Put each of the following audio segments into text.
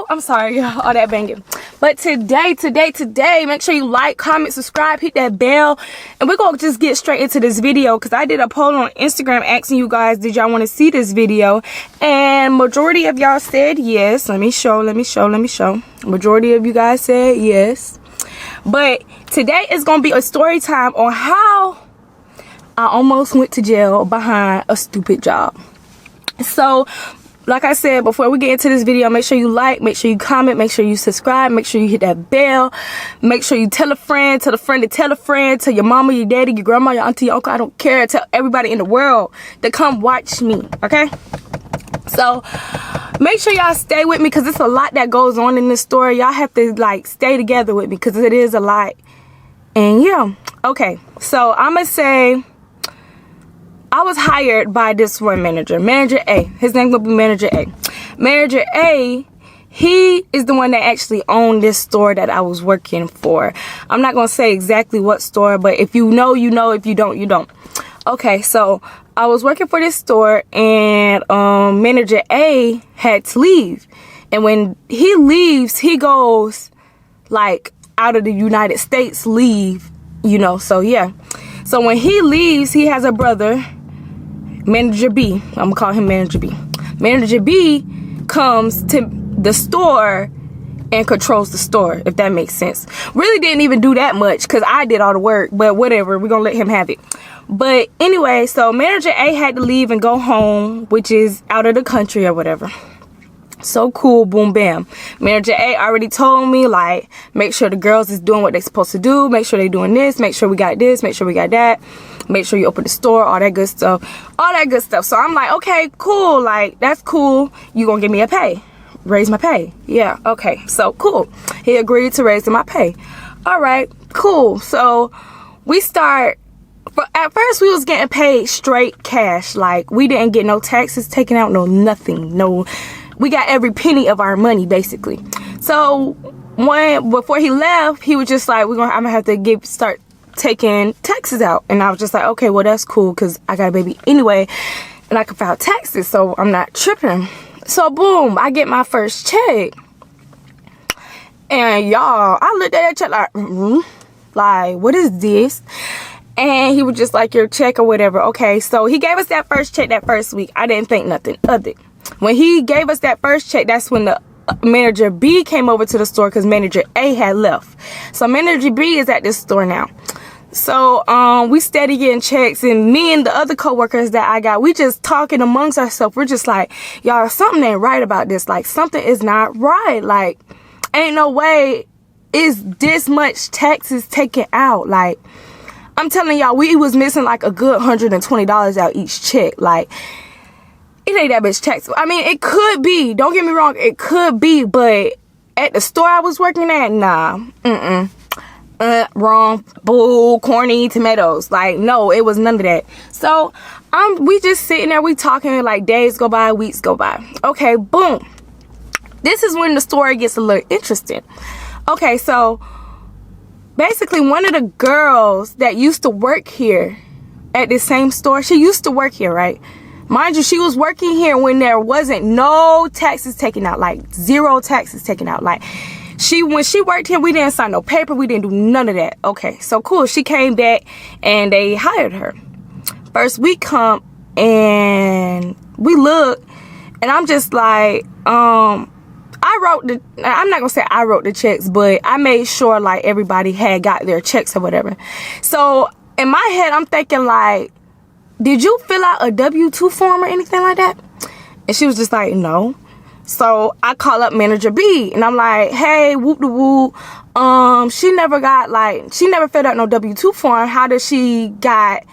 I'm sorry, y'all, all that banging. But today, make sure you like, comment, subscribe, hit that bell. And we're going to just get straight into this video because I did a poll on Instagram asking you guys, did y'all want to see this video? And majority of y'all said yes. Let me show. Majority of you guys said yes. But today is going to be a story time on how I almost went to jail behind a stupid job. So, like I said, before we get into this video, make sure you like, make sure you comment, make sure you subscribe, make sure you hit that bell, make sure you tell a friend, tell a friend to tell a friend, tell your mama, your daddy, your grandma, your auntie, your uncle, I don't care, tell everybody in the world to come watch me, okay? So, make sure y'all stay with me because there's a lot that goes on in this story. Y'all have to, like, stay together with me because it is a lot. And, yeah, okay. So, I'm going to say I was hired by this one manager, Manager A. His name will be Manager A. Manager A, he is the one that actually owned this store that I was working for. I'm not going to say exactly what store, but if you know, you know. If you don't, you don't. Okay, so I was working for this store, and Manager A had to leave. And when he leaves, he goes, like, out of the United States leave, you know, so yeah. So when he leaves, he has a brother, Manager B. I'm gonna call him Manager B. Manager B comes to the store and controls the store, if that makes sense. Really didn't even do that much because I did all the work, but whatever, we're gonna let him have it. But anyway, so Manager A had to leave and go home, which is out of the country or whatever. So cool, boom, bam. Manager A already told me, like, make sure the girls is doing what they're supposed to do. Make sure they doing this. Make sure we got this. Make sure we got that. Make sure you open the store. All that good stuff. All that good stuff. So I'm like, okay, cool. Like, that's cool. You gonna give me a pay. Raise my pay. Yeah, okay. So, cool. He agreed to raise my pay. All right, cool. So, we start. At first, we was getting paid straight cash. Like, we didn't get no taxes taken out, no nothing. No. We got every penny of our money, basically. So, before he left, he was just like, I'm gonna have to start taking taxes out. And I was just like, okay, well, that's cool, because I got a baby anyway, and I can file taxes, so I'm not tripping. So, boom, I get my first check. And, y'all, I looked at that check like, what is this? And he was just like, your check or whatever. Okay, so he gave us that first check that first week. I didn't think nothing of it. When he gave us that first check, that's when the Manager B came over to the store because Manager A had left. So Manager B is at this store now. So we steady getting checks, and me and the other coworkers that I got, we just talking amongst ourselves. We're just like, y'all, something ain't right about this. Like, something is not right. Like, ain't no way is this much taxes taken out. Like, I'm telling y'all, we was missing like a good $120 out each check. Like, it ain't that much tax. I mean, it could be. Don't get me wrong. It could be. But at the store I was working at, nah. Wrong. Bull. Corny. Tomatoes. Like, no, it was none of that. So, we just sitting there. We talking like days go by. Weeks go by. Okay, boom. This is when the story gets a little interesting. Okay, so basically one of the girls that used to work here at this same store, she used to work here, right? Mind you, she was working here when there wasn't no taxes taken out, like zero taxes taken out. Like, when she worked here, we didn't sign no paper. We didn't do none of that. Okay, so cool. She came back and they hired her. First week come and we look, and I'm just like, I'm not gonna say I wrote the checks, but I made sure like everybody had got their checks or whatever. So in my head, I'm thinking like, did you fill out a W-2 form or anything like that? And she was just like, no. So I call up Manager B and I'm like, hey, whoop de whoop. She never filled out no W-2 form. How did she got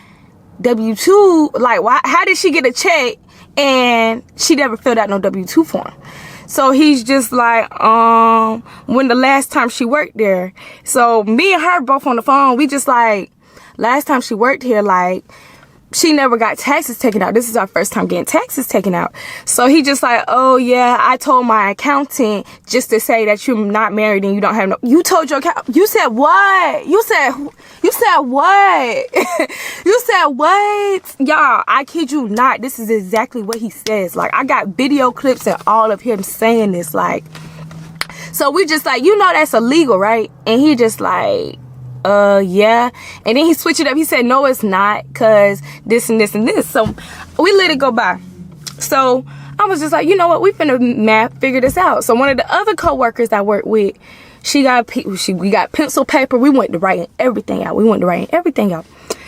W-2? Like, why? How did she get a check and she never filled out no W-2 form? So he's just like, when the last time she worked there. So me and her both on the phone, we just like, last time she worked here, like, she never got taxes taken out. This is our first time getting taxes taken out. So he just like, oh yeah, I told my accountant just to say that you're not married and you don't have no, you told your accountant, you said what? You said what? You said what? Y'all, I kid you not, this is exactly what he says. Like, I got video clips and all of him saying this, like, so we just like, you know that's illegal, right? And he just like, yeah. And then he switched it up. He said, no, it's not, because this and this and this. So we let it go by. So I was just like, you know what? We finna figure this out. So one of the other co-workers I work with, we got pencil paper. We went to writing everything out.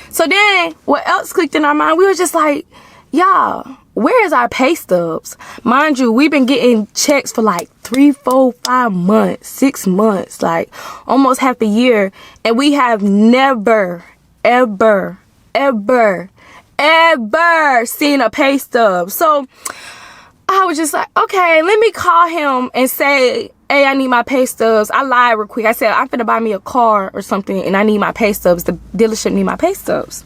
So then what else clicked in our mind? We were just like, y'all, where is our pay stubs? Mind you, we've been getting checks for like 3, 4, 5 months, 6 months, like almost half a year. And we have never, ever seen a pay stub. So I was just like, okay, let me call him and say, hey, I need my pay stubs. I lied real quick. I said, I'm finna buy me a car or something and I need my pay stubs. The dealership need my pay stubs.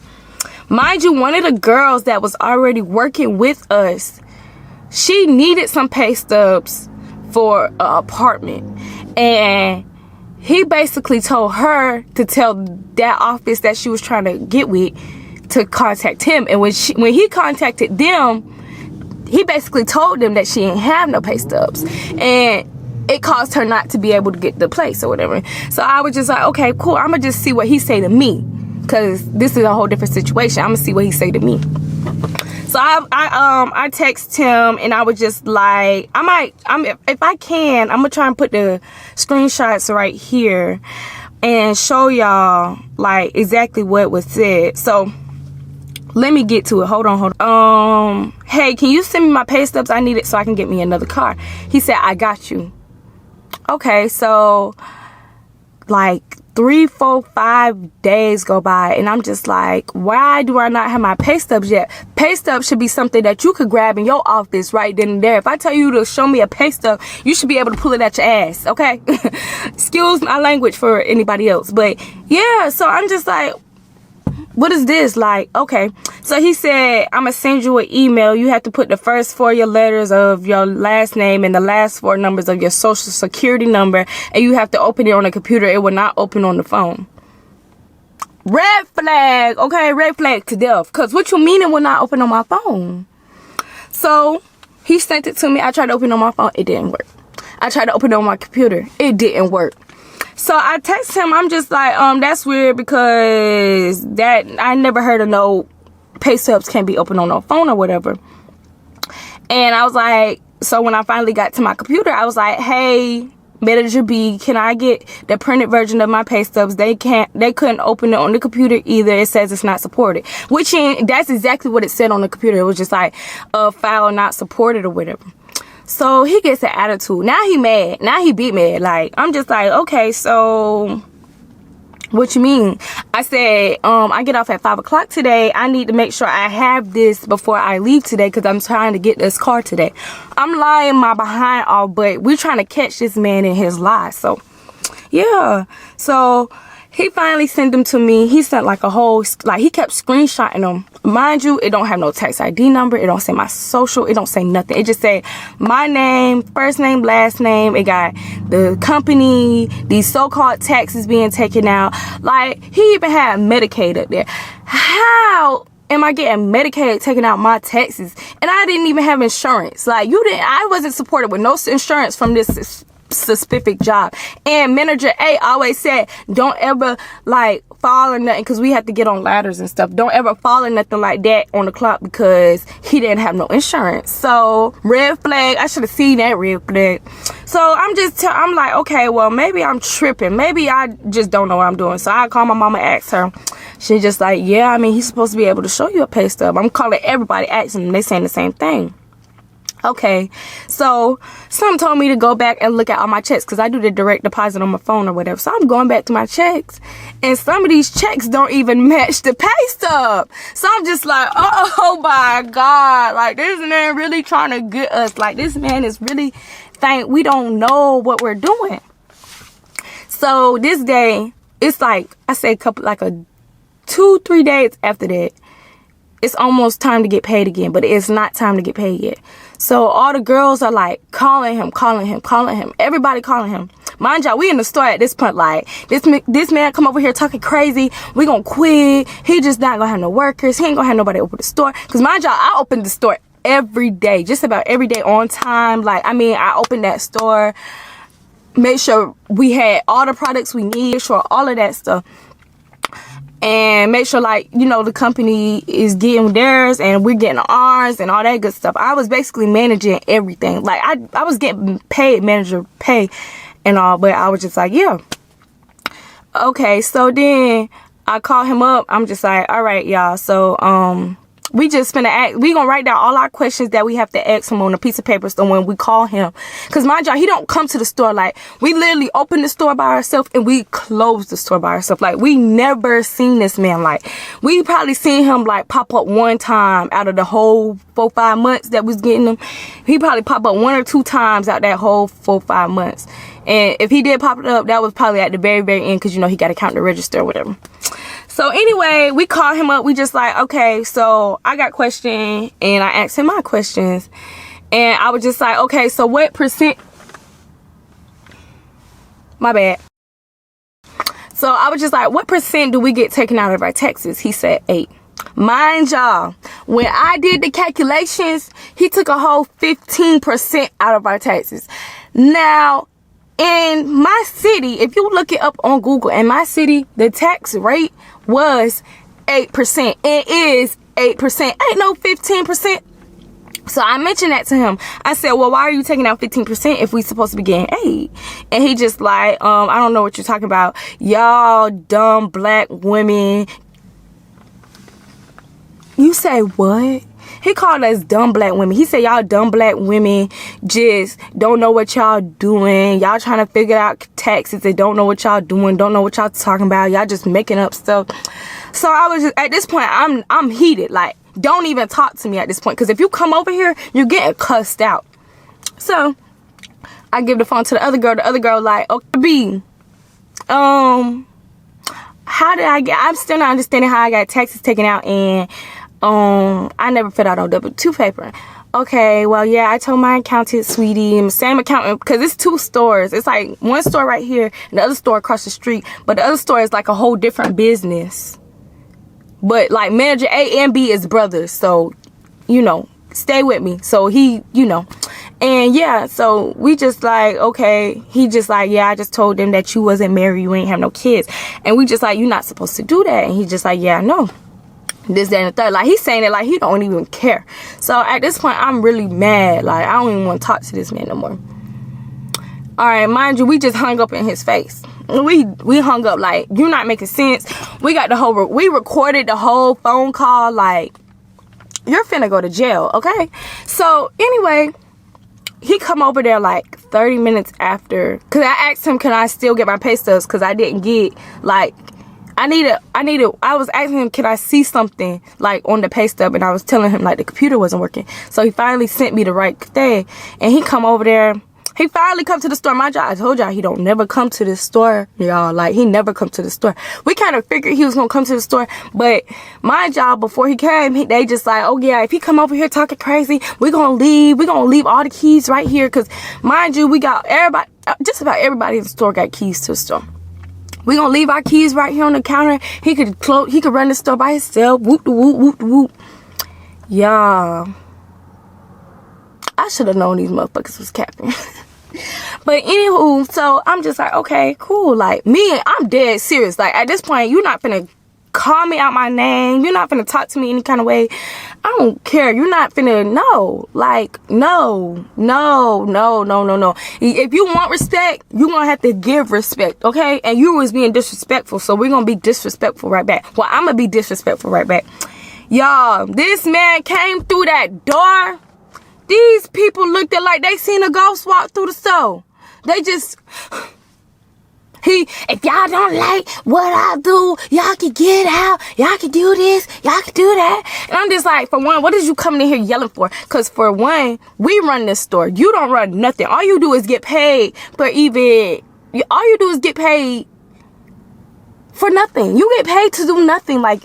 Mind you, one of the girls that was already working with us, she needed some pay stubs for an apartment. And he basically told her to tell that office that she was trying to get with to contact him. And when he contacted them, he basically told them that she didn't have no pay stubs. And it caused her not to be able to get the place or whatever. So I was just like, okay, cool. I'm going to just see what he say to me. Because this is a whole different situation. I'm gonna see what he say to me. So I text him and I was just like, if I can, I'm gonna try and put the screenshots right here and show y'all like exactly what was said. So let me get to it. Hold on. Hey, can you send me my pay stubs? I need it so I can get me another car. He said, I got you. Okay, so like 3, 4, 5 days go by and I'm just like, why do I not have my pay stubs yet? Pay stubs should be something that you could grab in your office right then and there. If I tell you to show me a pay stub, you should be able to pull it at your ass, okay? Excuse my language for anybody else, but yeah, so I'm just like, what is this? Like, okay. So he said, I'm gonna send you an email. You have to put the first 4 of your letters of your last name and the last 4 numbers of your social security number. And you have to open it on a computer. It will not open on the phone. Red flag. Okay, red flag to death. Because what you mean it will not open on my phone? So he sent it to me. I tried to open it on my phone. It didn't work. I tried to open it on my computer. It didn't work. So I text him, I'm just like, that's weird because that I never heard of no pay stubs can't be opened on no phone or whatever. And I was like, so when I finally got to my computer, I was like, hey, manager B, can I get the printed version of my pay stubs? They couldn't open it on the computer either. It says it's not supported, which that's exactly what it said on the computer. It was just like a file not supported or whatever. So he gets an attitude. Now he mad. Now he be mad. Like, I'm just like, okay, so what you mean? I said, I get off at 5 o'clock today. I need to make sure I have this before I leave today because I'm trying to get this car today. I'm lying my behind off, but we're trying to catch this man in his lie. So, yeah. So he finally sent them to me. He sent like a whole, like he kept screenshotting them. Mind you, it don't have no tax ID number. It don't say my social. It don't say nothing. It just say my name, first name, last name. It got the company, these so-called taxes being taken out. Like he even had Medicaid up there. How am I getting Medicaid taking out my taxes? And I didn't even have insurance. Like I wasn't supported with no insurance from this specific job. And manager A always said, don't ever like fall or nothing, because we had to get on ladders and stuff. Don't ever fall or nothing like that on the clock because he didn't have no insurance. So red flag. I should have seen that red flag. So I'm like, okay, well, maybe I'm tripping. Maybe I just don't know what I'm doing. So I call my mama, ask her. She just like, yeah, I mean, he's supposed to be able to show you a pay stub. I'm calling everybody, asking them. They saying the same thing. Okay, so some told me to go back and look at all my checks because I do the direct deposit on my phone or whatever. So I'm going back to my checks, and some of these checks don't even match the pay stub. So I'm just like, oh my God, like this man really trying to get us. Like this man is really think we don't know what we're doing. So this day, it's like I say, a couple, like a 2-3 days after that. it's almost time to get paid again, but it's not time to get paid yet. So all the girls are like calling him. Everybody calling him. Mind y'all, we in the store at this point, like, this man come over here talking crazy. We gonna quit. He just not gonna have no workers. He ain't gonna have nobody open the store. Cause mind y'all, I open the store every day, just about every day on time. Like, I mean, I opened that store, made sure we had all the products we need, made sure all of that stuff. And make sure, like, you know, the company is getting theirs and we're getting ours and all that good stuff. I was basically managing everything. Like, I was getting paid, manager pay and all, but I was just like, yeah. Okay, so then I call him up. I'm just like, all right, y'all. So, we just finna we gonna write down all our questions that we have to ask him on a piece of paper. So when we call him, cause mind y'all, he don't come to the store. Like, we literally open the store by ourselves and we close the store by ourselves. Like, we never seen this man. Like, we probably seen him like pop up one time out of the whole 4-5 months that was getting him. He probably pop up 1 or 2 times out that whole 4-5 months. And if he did pop it up, that was probably at the very, very end, cause you know he got to count the register or whatever. So anyway, we call him up. We just like, okay, so I got questions, and I asked him my questions, and I was just like, okay, so what percent? My bad. So I was just like, what percent do we get taken out of our taxes? He said 8. Mind y'all, when I did the calculations, he took a whole 15% out of our taxes. Now, in my city, if you look it up on Google, in my city, the tax rate was 8%. It is 8%. Ain't no 15%. So I mentioned that to him. I said, well, why are you taking out 15% if we supposed to be getting 8? And he just like, I don't know what you're talking about. Y'all dumb black women. You say what? He called us dumb black women. He said y'all dumb black women just don't know what y'all doing. Y'all trying to figure out taxes. They don't know what y'all doing. Don't know what y'all talking about. Y'all just making up stuff. So I was just, at this point, I'm heated. Like, don't even talk to me at this point. Because if you come over here, you're getting cussed out. So I give the phone to the other girl. The other girl like, okay, B, how did I get, I'm still not understanding how I got taxes taken out, and I never filled out on W-2 paper. Okay, well, yeah, I told my accountant, sweetie, same accountant, because it's 2 stores. It's like one store right here and the other store across the street, but the other store is like a whole different business. But like manager A and B is brothers, so, you know, stay with me. So he, you know, and yeah, so we just like, okay, he just like, yeah, I just told them that you wasn't married, you ain't have no kids. And we just like, you're not supposed to do that. And he just like, yeah, I know. This, that, and the third. Like, he's saying it like he don't even care. So at this point, I'm really mad. Like, I don't even want to talk to this man no more. All right, mind you, we just hung up in his face. We hung up like, you're not making sense. We got the whole, we recorded the whole phone call. Like, you're finna go to jail, okay? So anyway, he come over there like 30 minutes after, because I asked him, can I still get my pay stubs? Because I didn't get, like, I was asking him, can I see something like on the pay stub? And I was telling him like the computer wasn't working. So he finally sent me the right thing. And he come over there. He finally come to the store. My job, I told y'all he don't never come to the store, y'all. Like, he never come to the store. We kind of figured he was going to come to the store. But my job, before he came, they just like, oh yeah, if he come over here talking crazy, we're going to leave. We're going to leave all the keys right here. Because mind you, we got everybody, just about everybody in the store got keys to the store. We gonna leave our keys right here on the counter. He could run the store by himself. Whoop de whoop, whoop de whoop. Y'all, I should have known these motherfuckers was capping. But anywho, so I'm just like, okay, cool. Like, I'm dead serious. Like, at this point, you're not finna call me out my name. You're not finna talk to me any kind of way. I don't care. You're not finna, no. Like, no. If you want respect, you're gonna have to give respect, okay? And you was being disrespectful, so we're gonna be disrespectful right back. Well, I'm gonna be disrespectful right back. Y'all, this man came through that door. These people looked at like they seen a ghost walk through the store. They just... if y'all don't like what I do, y'all can get out. Y'all can do this. Y'all can do that. And I'm just like, for one, what is you coming in here yelling for? Because for one, we run this store. You don't run nothing. All you do is get paid for all you do is get paid for nothing. You get paid to do nothing. Like,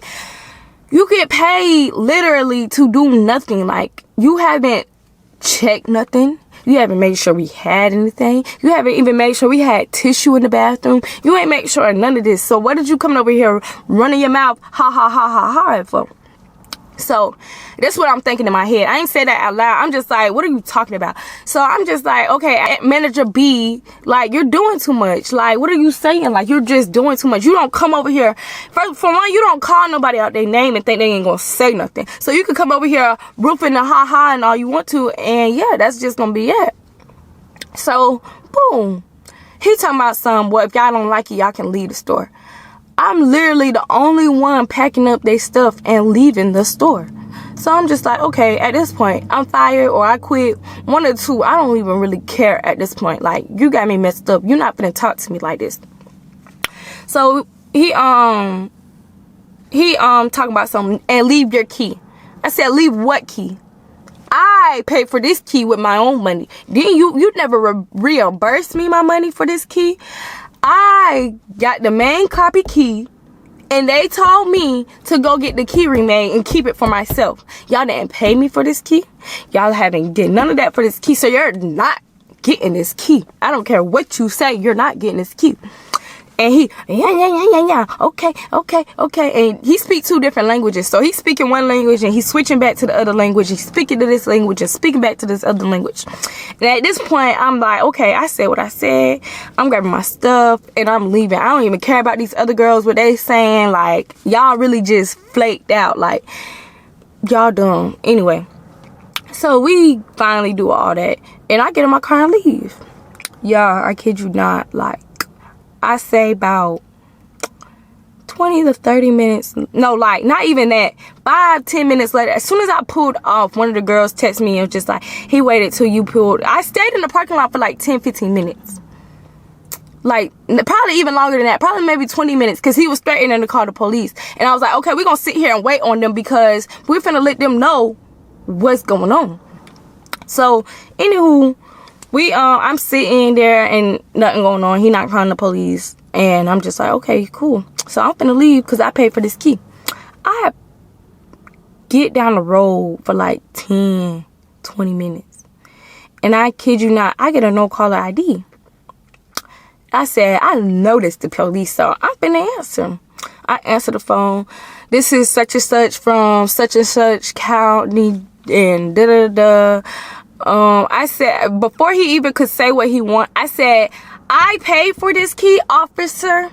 You get paid literally to do nothing. Like, you haven't checked nothing. You haven't made sure we had anything. You haven't even made sure we had tissue in the bathroom. You ain't make sure none of this. So what did you come over here running your mouth ha ha ha ha ha for? So that's what I'm thinking in my head. I ain't say that out loud. I'm just like, what are you talking about? So I'm just like, okay, manager B, like, you're doing too much. Like, what are you saying? Like, you're just doing too much. You don't come over here. For one, you don't call nobody out their name and think they ain't gonna say nothing. So you can come over here roofing the ha ha and all you want to, and yeah, that's just gonna be it. So boom, he talking about some, well, if y'all don't like it, y'all can leave the store. I'm literally the only one packing up their stuff and leaving the store. So I'm just like, okay, at this point, I'm fired or I quit. One or two, I don't even really care at this point. Like, you got me messed up. You're not gonna talk to me like this. So he talking about something, and leave your key. I said, leave what key? I paid for this key with my own money. Then you never reimbursed me my money for this key. I got the main copy key, and they told me to go get the key remade and keep it for myself. Y'all didn't pay me for this key. Y'all haven't did none of that for this key, so you're not getting this key. I don't care what you say, you're not getting this key. And he, yeah, okay. And he speaks 2 different languages. So he's speaking one language and he's switching back to the other language. He's speaking to this language and speaking back to this other language. And at this point, I'm like, okay, I said what I said. I'm grabbing my stuff and I'm leaving. I don't even care about these other girls, what they saying. Like, y'all really just flaked out. Like, y'all dumb. Anyway, so we finally do all that. And I get in my car and leave. Y'all, I kid you not, like, I say about 20 to 30 minutes. No, like, not even that. 5-10 minutes later, as soon as I pulled off, one of the girls texted me and was just like, he waited till you pulled. I stayed in the parking lot for like 10-15 minutes. Like, probably even longer than that. Probably maybe 20 minutes, because he was threatening to call the police. And I was like, okay, we're going to sit here and wait on them because we're finna let them know what's going on. So, anywho, I'm sitting there and nothing going on. He not calling the police. And I'm just like, okay, cool. So I'm finna leave because I paid for this key. I get down the road for like 10, 20 minutes. And I kid you not, I get a no-caller ID. I said, I noticed the police, so I'm finna answer. I answer the phone. This is such and such from such and such county and da-da-da. I said, before he even could say what he want, I said, I paid for this key, officer.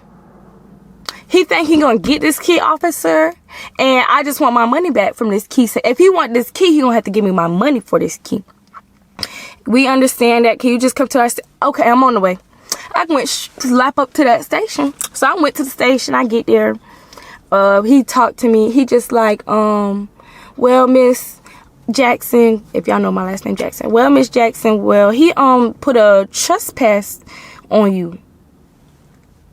He think he gonna get this key, officer, and I just want my money back from this key. So if he want this key, he gonna have to give me my money for this key. We understand that. Can you just come to our okay, I'm on the way. I went slap up to that station. So I went to the station. I get there. He talked to me. He just like, well, Miss Jackson, if y'all know my last name Jackson. Well, Miss Jackson, well, he put a trespass on you.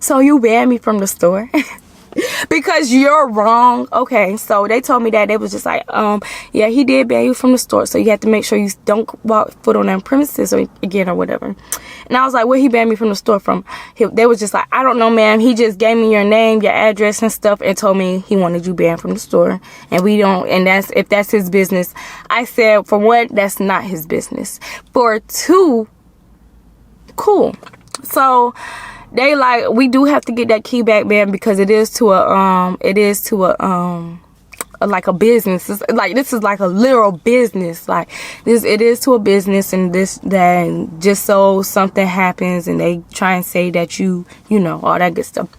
So you banned me from the store because you're wrong. Okay, so they told me that. They was just like, yeah, he did ban you from the store, so you have to make sure you don't walk foot on them premises or again or whatever. And I was like, where he banned me from the store from? They was just like, I don't know, ma'am. He just gave me your name, your address and stuff and told me he wanted you banned from the store. And we don't, and that's, if that's his business. I said, for one, that's not his business. For two, cool. So they like, we do have to get that key back, man, because it is to a like a business. It's like, this is like a literal business. Like this, it is to a business, and this, that, and just so something happens and they try and say that you know, all that good stuff.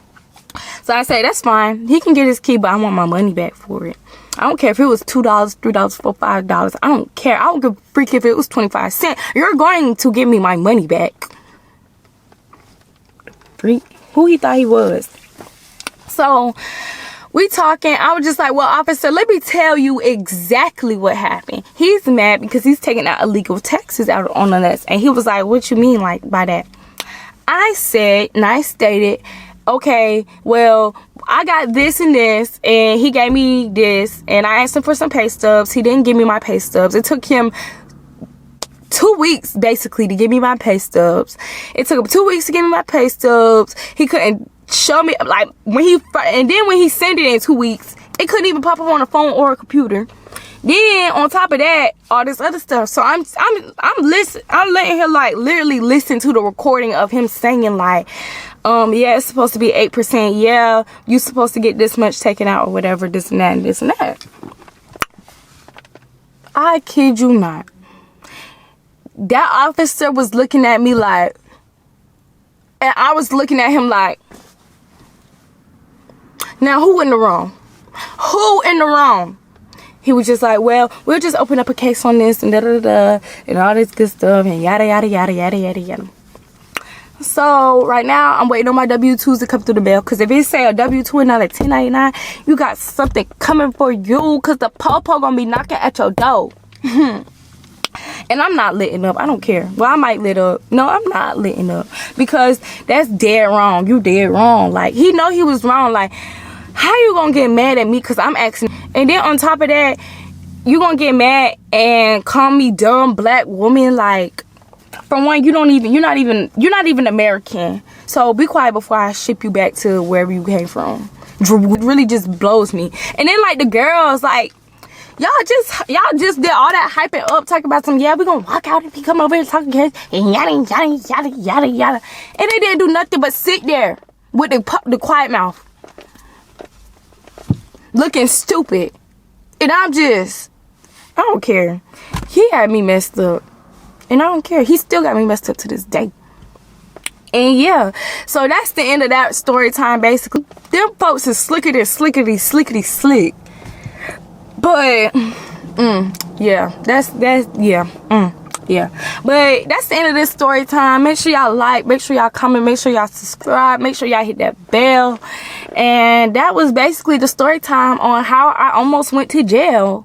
So I say, that's fine. He can get his key, but I want my money back for it. I don't care if it was $2, $3, $4, $5. I don't care. I don't give a freak if it was 25 cents. You're going to give me my money back. Freak. Who he thought he was. So we talking. I was just like, well, officer, let me tell you exactly what happened. He's mad because he's taking out illegal taxes out on us. And he was like, what you mean like by that? I said, and I stated, okay, well, I got this and this, and he gave me this, and I asked him for some pay stubs. He didn't give me my pay stubs. It took him 2 weeks basically to give me my pay stubs. It took him 2 weeks to give me my pay stubs. He couldn't show me, like, when he, and then when he sent it in 2 weeks, It couldn't even pop up on a phone or a computer. Then on top of that, all this other stuff. So I'm letting him like literally listen to the recording of him singing like, yeah, it's supposed to be 8%. Yeah, you supposed to get this much taken out or whatever, this and that and this and that. I kid you not. That officer was looking at me like, and I was looking at him like, now who in the wrong? Who in the wrong? He was just like, well, we'll just open up a case on this and da-da-da-da and all this good stuff and yada, yada, yada, yada, yada, yada. So right now, I'm waiting on my W-2s to come through the mail. Because if it say a W-2 and not a 1099, you got something coming for you. Because the po-po going to be knocking at your door. And I'm not litting up. I don't care. Well, I might lit up. No, I'm not litting up. Because that's dead wrong. You dead wrong. Like, he know he was wrong. Like, how you gonna get mad at me because I'm asking? And then on top of that, you gonna get mad and call me dumb black woman? Like, for one, you're not even American. So be quiet before I ship you back to wherever you came from. It really just blows me. And then like the girls, like, y'all just did all that hyping up, talking about some, yeah, we gonna walk out if he come over here talking and yada yada yada yada yada. And they didn't do nothing but sit there with the quiet mouth, looking stupid. And I don't care. He had me messed up. And I don't care. He still got me messed up to this day. And yeah, so that's the end of that story time, basically. Them folks is slickety slick. But, yeah, yeah. But that's the end of this story time. Make sure y'all like, make sure y'all comment, make sure y'all subscribe, make sure y'all hit that bell. And that was basically the story time on how I almost went to jail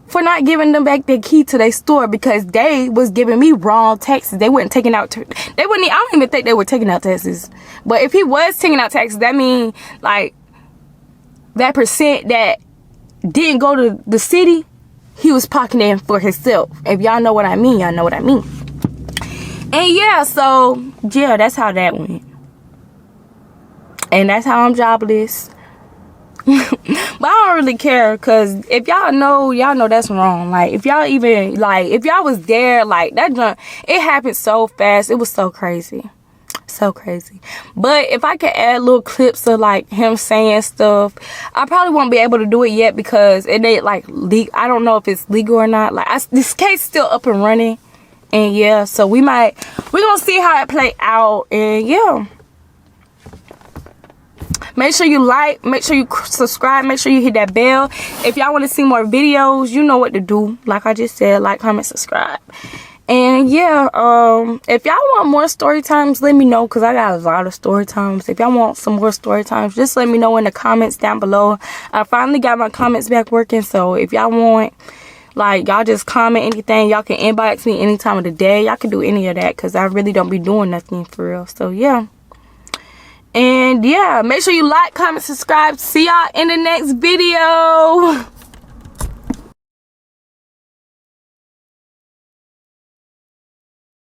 for not giving them back their key to their store because they was giving me wrong taxes. They weren't taking out, I don't even think they were taking out taxes. But if he was taking out taxes, that means like that percent that didn't go to the city, he was pocketing for himself. If y'all know what I mean, y'all know what I mean. And yeah, so yeah, that's how that went. And that's how I'm jobless. But I don't really care, because if y'all know that's wrong. Like, if y'all even, like, if y'all was there, like, that junk, it happened so fast. It was so crazy. So crazy. But if I could add little clips of, like, him saying stuff, I probably won't be able to do it yet because it ain't, like, I don't know if it's legal or not. Like, this case still up and running. And, yeah, so we're gonna see how it play out. And, yeah. Make sure you like, make sure you subscribe, make sure you hit that bell. If y'all want to see more videos, you know what to do. Like I just said, like, comment, subscribe. And yeah, if y'all want more story times, let me know, because I got a lot of story times. If y'all want some more story times, just let me know in the comments down below. I finally got my comments back working, so if y'all want, like, y'all just comment anything. Y'all can inbox me any time of the day. Y'all can do any of that, because I really don't be doing nothing for real. So yeah. And yeah, make sure you like, comment, subscribe. See y'all in the next video.